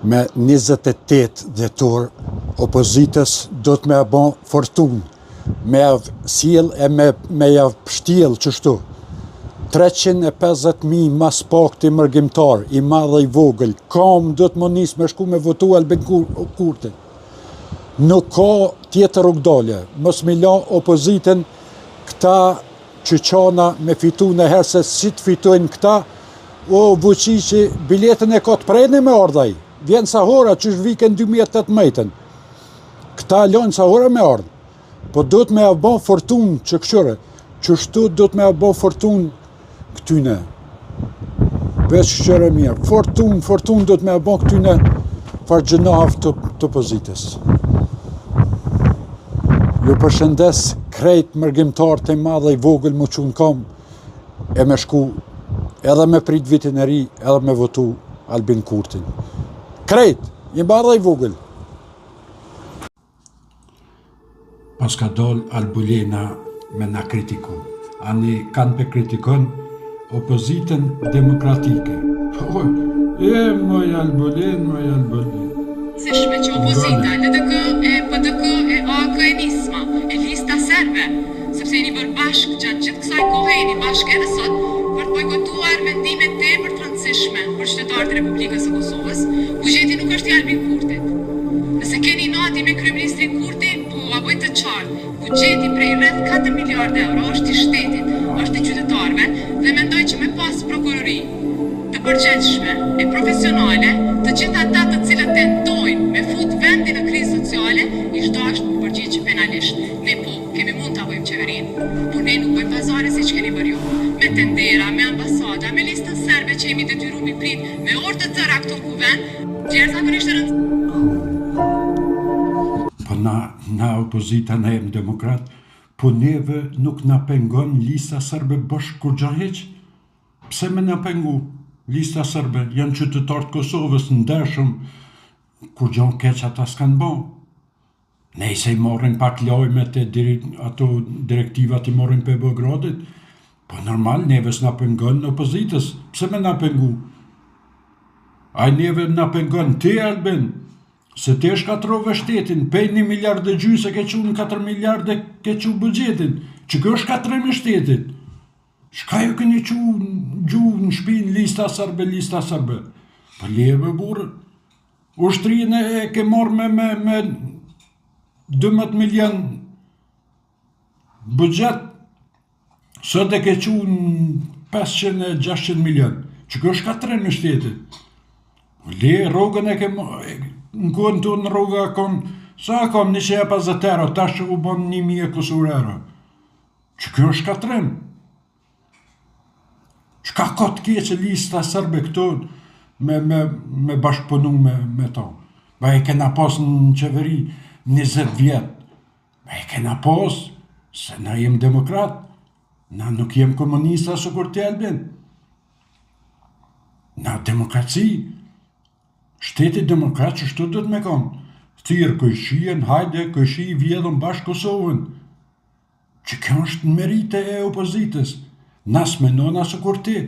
me 28 dhjetor opozitës do të me bon fortun, me javë siel e me javë pështjel qështu. 350.000 mas pak të mërgjimtar, i madhe i vogël, kam do të më nisë me shku me votu Albin Kurti. Nuk ka tjetër rrugdalje, mos me la opozitën këta qyqana me fitu në herë se si të fitojnë këta, o vuqi që biletën e ka të prejnë me ardhaj, vjen sahora që është viken 2018. Këta lanë sahora me ardhë, po do të me avbon fortun që këshore, që shtu do të me avbon fortun këtyne, veç qëre mirë, fortun do të me abon këtyne fargjënav të opozitës. Ju përshëndes krejt mërgjimtar të madhe i vogël më qunë kam e me shku edhe me prit vitin e ri edhe me votu Albin Kurtin. Krejt, i madhe i vogël. Pas ka dol Albulena me na kritiku. Ani kanë pe kritikon opozitën demokratike. Moj Albulen. Shme që opozita, LDK, PDK, AK e Nisma, e lista serbe, sepse jeni bërë bashkë gjatë gjithë kësaj kohë, jeni bashkë edhe sot, për të bojkotuar mendimet tepër të rëndësishme për qytetarët e Republikës së Kosovës, buxheti nuk është i Albin Kurtit. Nëse keni nati me kryeministrin Kurti, po a bëjtë të qartë, buxheti prej rreth 4 miliardë euro është i shtetit, është i qytetarëve dhe mendoj që me pas prokurori të përgjegjshme e profesionale, të gjitha ata të cilët tentojnë me fut vendin në krizë sociale, i shdasht më përgjigj penalisht. Ne po, kemi mund të bëjmë qeverinë, por ne nuk bëjmë pazare si që keni bërë ju. Me tendera, me ambasada, me listën serbe që jemi detyru mi prit, me orë të tëra këtu në kuvend, gjerëzakonisht e rëndë. Po na opozita, na jem demokrat, po neve nuk na pengon lista serbe bashkë kur gja heq? Pse me na pengu? Lista serbe janë qytetarët Kosovës ndershëm, kur gjon keq ata s'kan bo. Nejse i morrin pak lojme të ato direktivat i morrin për Beogradit, po normal neve s'na pengon opozitës, pse me na pengu? Aj neve na pengon ti Albin, se ti shkatrove shtetin, pej 1 miliard dhe gjysë ke qu në 4 miliard dhe ke qu budgetin, që kjo shkatrem e shtetit. Shka ju këni gju në shpinë lista sërbe? Po leve burë, ushtrinë e ke morë me 12 milion budget, sot e ke qu në 500-600 milion, që kjo shkatrem e shtetit. Po le, rogën e ke në kohën të në rruga kom, sa kom 150 euro, tash që u bon 1000 kusur euro. Që kjo shkatrem. Qka ka të keqe lista sërbe këto me bashkëpunu me to? Ba e kena pas në qeveri 20 vjet. Ba e kena pas, se na jem demokrat, na nuk jem komunista së kur të Albin. Na demokraci, shteti demokrat që shtu dhët me kam. Thirë këshien, hajde, këshi i vjedhën bashkë Kosovën. Që kjo është në merite e opozitës. Nas me nona së kur ti,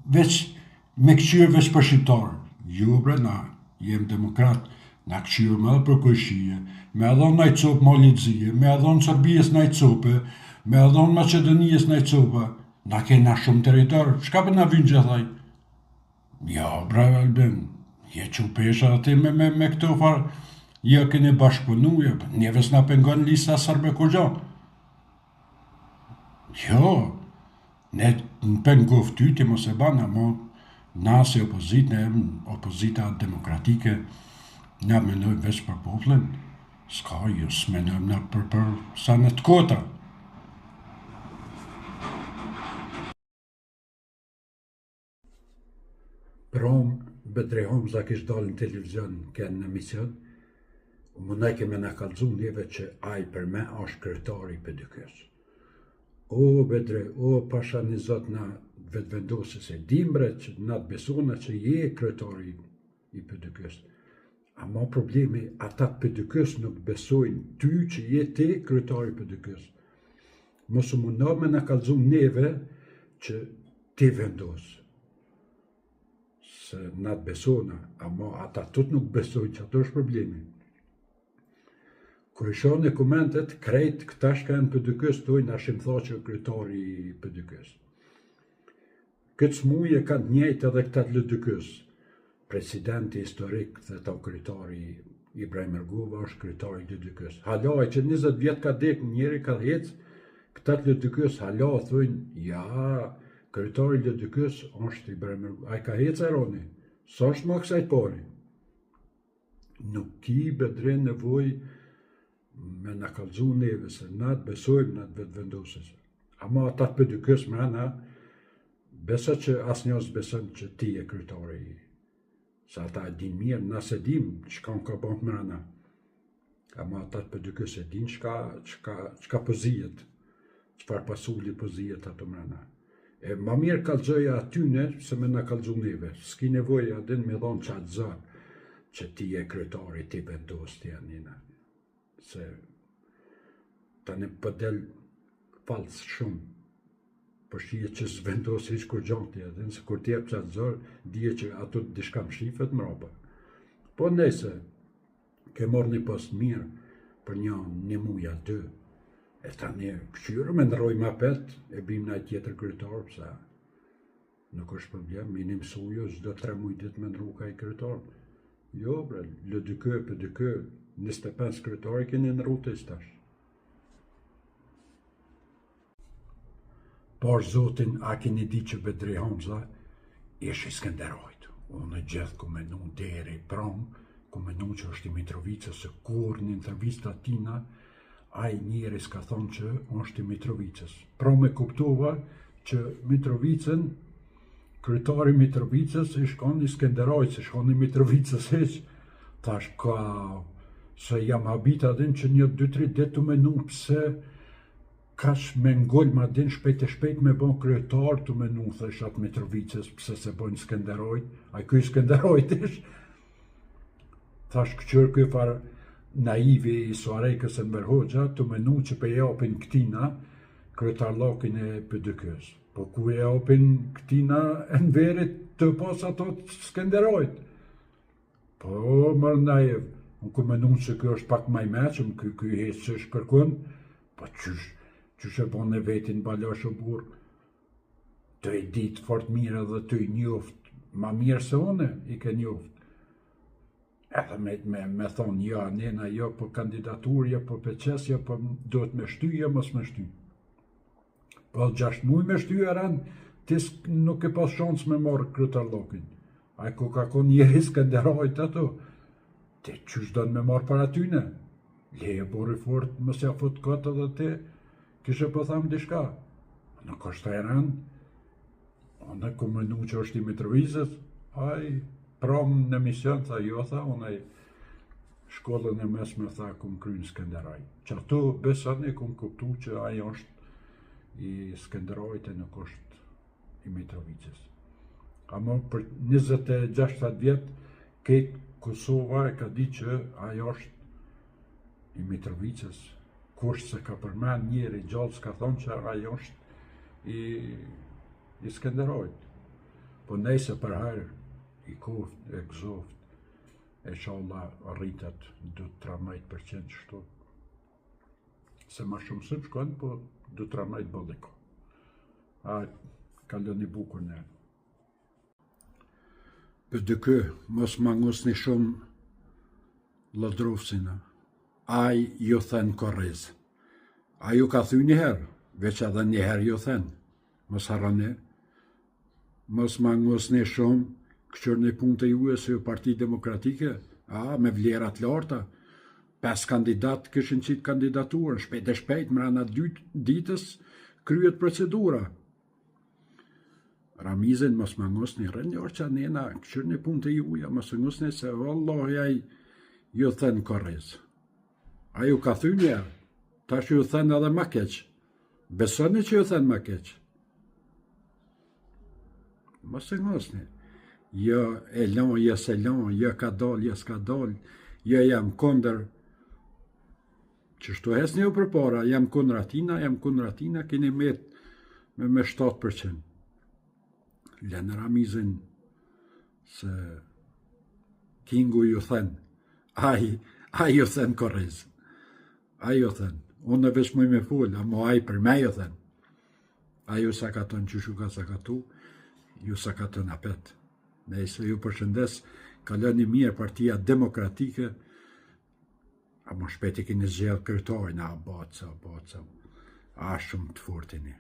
veç me këqyrë veç për shqiptarë. Jo bre na, jem demokrat, na këqyrë me edhe për këshie, me edhon naj copë Malitzije, me edhon Sërbijes naj copë, me edhon Macedonijes naj copë, na kena shumë territorë, shka për na vynë gjithaj? Jo bre Albin, je që pesha ati me këto farë, jo keni bashkëpunu, njeve s'na pengon lista sërbe kur gjo. Jo, ne në pengof ty ti mos e banë, mo na si opozita demokratike, na menoj veç për poplën, s'ka ju, s'menojmë na për sa në të kota. Prom, Bedre Homza kish dalë në televizion kënë në emision, më ne keme na kalzu njeve që aj për me është kryetari i PDK-s. O Bedre, o pasha një zot na vetë vendosë se dimbre që na të besona që je kryetari i PDK-s. Ama problemi, ata të PDK-s nuk besojnë ty që je ti kryetari i PDK-s. Mosu mundar me na kalzu neve që ti vendosë. Se na të besona, Ama ata tut nuk besojnë që ato është problemi. Kër isho në komentet, krejt këta shka në PDK-s tojnë ashim tha që kryetari i PDK-s. Këtë smuj e kanë njejt edhe këta të LDK-s. Presidenti historik dhe ta kryetari Ibrahim Ergova është kryetari i LDK-s. Halaj që 20 vjet ka dek njeri ka hec, këta të LDK-s hala thujnë, ja, kryetari i LDK-s është Ibrahim Ergova. A i ka hec e roni? Sa është më kësaj pari? Nuk ki bedren nevoj me në kalzu neve, se na të besojmë në të vetë vendosës. Ama ata të PDK-s mrena, besa që asë njës besën që ti e kryetari i. Sa ata e din mirë, nëse dim çka ka bënë mrena. Ama ata të PDK-s e din çka pozijet, çfarë pasulli pozijet ato mrena. E ma mirë kalzoja atyne, se me në kalzu neve. S'ki nevoj adin me dhonë qatë zërë, që ti e kryetari, ti vendos të janina. Se tani pëdel falës shumë, për shije që s'vendos hiç kur gjanti edhe, nëse kur t'jep qatë zërë, dije që ato dishka më shifet më roba. Po nëse, ke morë një post mirë për një muja 2, e tani këshyrë me ndëroj ma pet, e bim në tjetër kryetar, pësa nuk është problem, minim sujo, çdo 3 muj dit me ndru ka i kryetar. Jo, bre, LDK, PDK, 25 kryetari keni në rrute i stash. Por zotin, a keni di që Bedri Hamza ish i Skenderajt. Unë e gjithë ku menu deri pram, ku menu që është i Mitrovicës, se kur një intervista tina, a i njeri s'ka thonë që është i Mitrovicës. Pram e kuptova që Mitrovicën, kryetari Mitrovicës, i shkon i Skenderajt, se shkon i Mitrovicës heq, thash ka, se jam habit adin që një 2-3 dit të menu pse kash me ngoll ma din shpejt e shpejt me bon kryetar të menu, thash atë Mitrovicës, pse se bojnë Skenderajt, a i kuj Skenderajt ish. Thash këqër kuj farë naivi i Suarejkës e Enver Hoxha të menu që pe japin këtina kryetarllakin e PDK-s. Po ku e japin këtina Enverit të pas ato Skenderajt. Po mërë naiv, unë ku menu që kjo është pak maj meqëm, kjo hecë që është kërkun, po qysh e bon e vetin balash o burë, të i ditë fort mire dhe të i njoft, ma mirë se one i ke njoft. Edhe me thonë, ja, nena, jo, po kandidatur, jo, po peqes, jo, po do të me shty, jo, mos me shty. Po 6 muj me shty e rënë, tis nuk e pas shans me marrë kryetarllakin. A ku ka kon njeri Skenderajt ato, te qysh do me marrë para tyne? Leje bori fort, mos ja fut këtë edhe te, kishe po thamë dishka. Nuk është e rënë, unë ku menu që është i Mitrovicës, aj, pram në mision, tha jo, tha, unë shkollën e mesme, tha, kum krynë Skenderaj. Që ato besën e kum kuptu që ajo është i Skenderajt e nuk është i Mitrovicës. Ama për 26 vjet, këtë Kosova e ka di që ajo është i Mitrovicës, kush se ka përmen njeri gjallë s'ka thonë që ajo është i Skenderajt. Po nejse për herë, i koft, e gëzoft, e shalla rritet 2-13% shtu. Se ma shumë së shkojnë, po 2-13 bëlliko. A, kalën i bukur në. PDK, mos mangusni shumë lëdrufsina. Aj ju thënë korriz. A ju ka thuj njëherë, veç edhe njëherë ju thënë. Mos harroni, mos mangusni shumë, këqër në punë të ju e se Parti Demokratike, me vlerat larta, 5 kandidat këshin qitë kandidaturën, shpejt e shpejt, mrena 2 ditës kryet procedura. Ramizin mos mangusni, rënjor që anena, këqër në punë të ju, mos mangusni se Allah jaj ju thënë korriz. A ju ka thuj njerë, tash ju thënë edhe ma keq. Besoni që ju thënë ma keq. Mos mangusni. Jo e lon, jo se lon, jo ka dal, jo s'ka dal, jo jam kondër. Qështu hes një për para, jam kondër atina, keni me 7%. Lenë Ramizin se Kingu ju thënë, a ju thënë korriz, a ju thënë, unë në vesh me full, amo a i për me ju thënë, a ju sa ka tonë që shuka sa ka tu, ju sa ka tonë apet. Nëse ju përshëndes, kaloni mirë Partia Demokratike, amo shpeti kini zgjellë kërtojnë, a boca, a shumë të fortini.